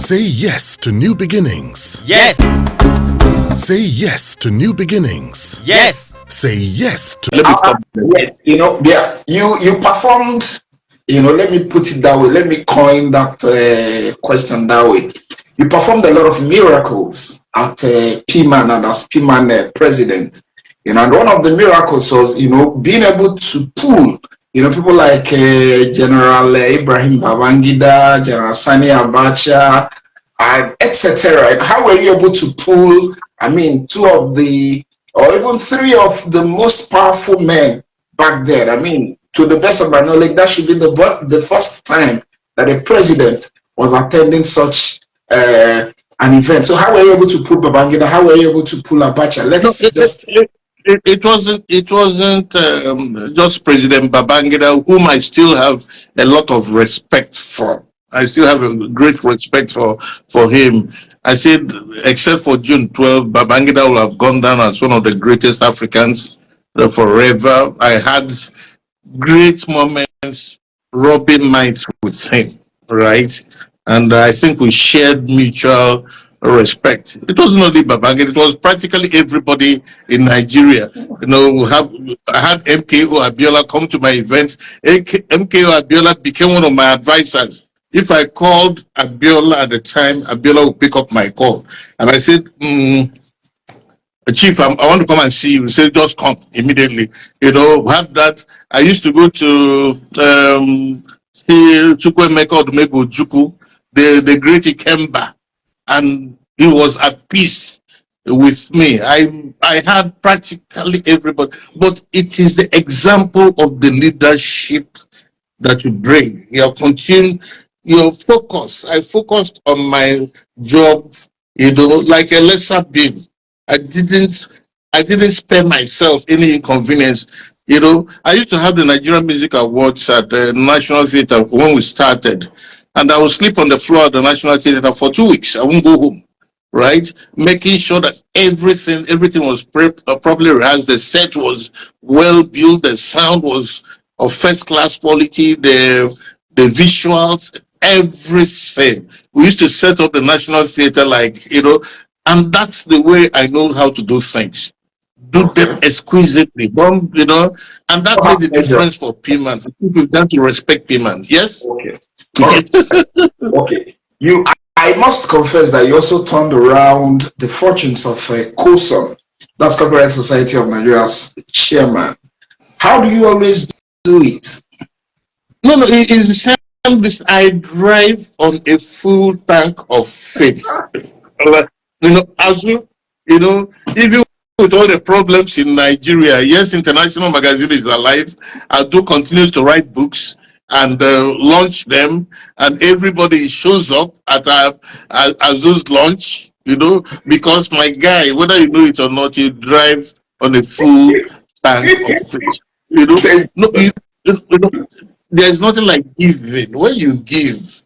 Say yes to new beginnings. Yes. Say yes to new beginnings. Yes. Say yes to. Yes, you performed. Let me put it that way. Let me coin that question that way. You performed a lot of miracles at PMAN and as PMAN president. And one of the miracles was, being able to pull, people like General Ibrahim Babangida, General Sani Abacha, etc. How were you able to pull, two of the, or even three of the most powerful men back there? To the best of my knowledge, that should be the first time that a president was attending such an event. So how were you able to pull Babangida? How were you able to pull Abacha? It wasn't just President Babangida, whom I still have a lot of respect for. I still have a great respect for him. I said, except for June 12, Babangida will have gone down as one of the greatest Africans forever. I had great moments rubbing minds with him, right? And I think we shared mutual respect. It wasn't only Babangida, it was practically everybody in Nigeria. I had MKO Abiola come to my events. MKO Abiola became one of my advisors. If I called Abiola at the time, Abiola would pick up my call. And I said, Chief, I want to come and see you. He said, just come immediately. Have that. I used to go to Ojukwu, the great Ikemba, and he was at peace with me. I had practically everybody, but it is the example of the leadership that you bring. Your focus. I focused on my job, like a lesser being. I didn't spare myself any inconvenience. I used to have the Nigerian Music Awards at the National Theatre when we started, and I would sleep on the floor at the National Theatre for 2 weeks. I won't go home, right? Making sure that everything was properly rehearsed. The set was well built. The sound was of first class quality. The visuals, everything. We used to set up the National Theatre and that's the way I know how to do things. Do them exquisitely, and that made the difference for PMAN. People began to respect PMAN. Yes. Okay. I must confess that you also turned around the fortunes of COSON, that's Copyright Society of Nigeria's chairman. How do you always do it? No, it's I drive on a full tank of faith. Even with all the problems in Nigeria, yes, International Magazine is alive. I do continue to write books and launch them, and everybody shows up at those launch, because my guy, whether you know it or not, you drive on a full tank of faith. There's nothing like giving. When you give,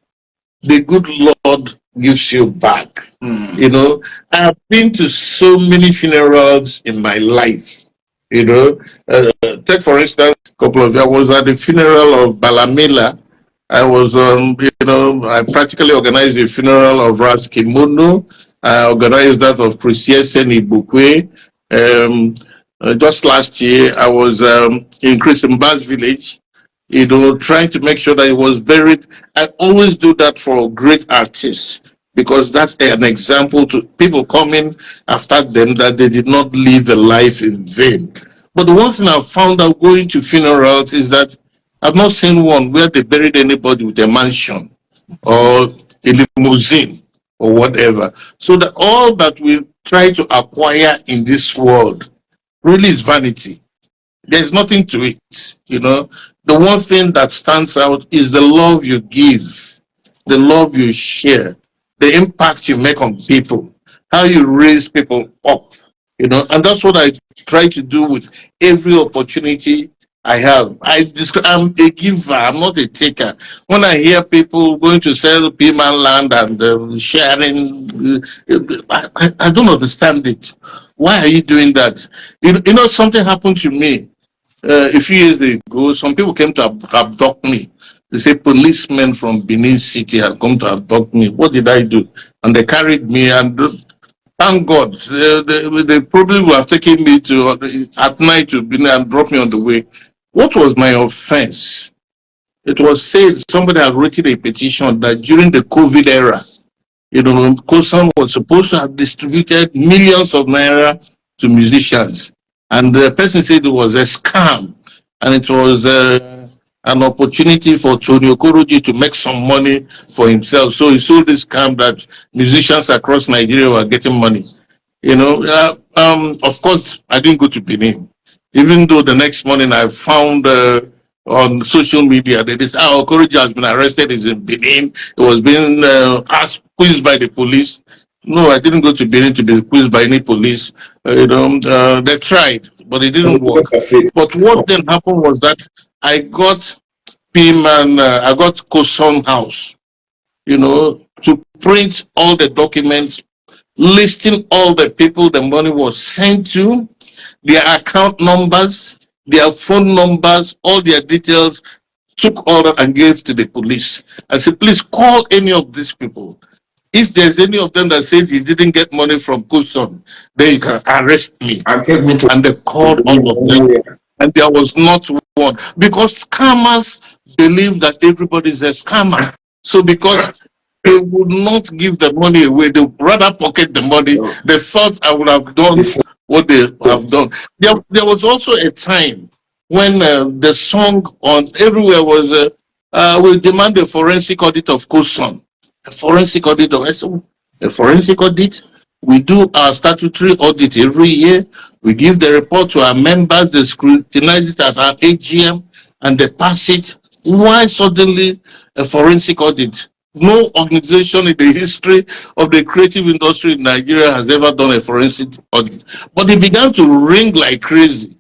the good Lord gives you back. I've been to so many funerals in my life. Take for instance, a couple of years, I was at the funeral of Balamila. I was I practically organized the funeral of Ras Kimono. I organized that of Christian Ibukwe. Just last year, I was in Christianbas village, trying to make sure that it was buried. I always do that for great artists, because that's an example to people coming after them that they did not live a life in vain. But the one thing I found out going to funerals is that I've not seen one where they buried anybody with a mansion or a limousine or whatever. So that all that we try to acquire in this world really is vanity. There's nothing to it, The one thing that stands out is the love you give, the love you share, the impact you make on people, how you raise people up, and that's what I try to do with every opportunity I have. I'm a giver, I'm not a taker. When I hear people going to sell PMAN land and sharing, I don't understand it. Why are you doing that? Something happened to me. A few years ago, some people came to abduct me. They say policemen from Benin City had come to abduct me. What did I do? And they carried me, and thank God, they probably would have taken me to at night to Benin and dropped me on the way. What was my offense? It was said somebody had written a petition that during the COVID era, Kosan was supposed to have distributed millions of naira to musicians. And the person said it was a scam. And it was an opportunity for Tony Okoroji to make some money for himself. So he sold this scam that musicians across Nigeria were getting money. Of course, I didn't go to Benin. Even though the next morning I found on social media that this Okoroji has been arrested, is in Benin. It was being asked, quizzed by the police. No, I didn't go to Benin to be quizzed by any police. They tried, but it didn't work. But what then happened was that I got PIM and I got Koson House, to print all the documents, listing all the people the money was sent to, their account numbers, their phone numbers, all their details, took all that and gave to the police. I said, please call any of these people. If there's any of them that says he didn't get money from Kuson, then you can arrest me. And they called all of them. And there was not one. Because scammers believe that everybody is a scammer. So because they would not give the money away, they would rather pocket the money. They thought I would have done what they have done. There was also a time when the song on everywhere was, we demand a forensic audit of Kuson. A forensic audit of a forensic audit. We do our statutory audit every year. We give the report to our members, they scrutinize it at our AGM, and they pass it. Why suddenly a forensic audit? No organization in the history of the creative industry in Nigeria has ever done a forensic audit. But it began to ring like crazy.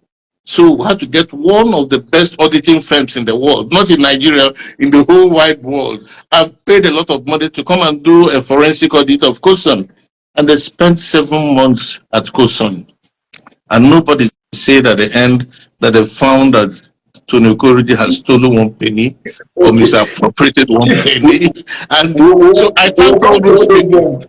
So we had to get one of the best auditing firms in the world, not in Nigeria, in the whole wide world. I've paid a lot of money to come and do a forensic audit of Kosan. And they spent 7 months at Kosan. And nobody said at the end that they found that Tony Okoroji has stolen 1 penny or misappropriated 1 penny. And so I thank all those people.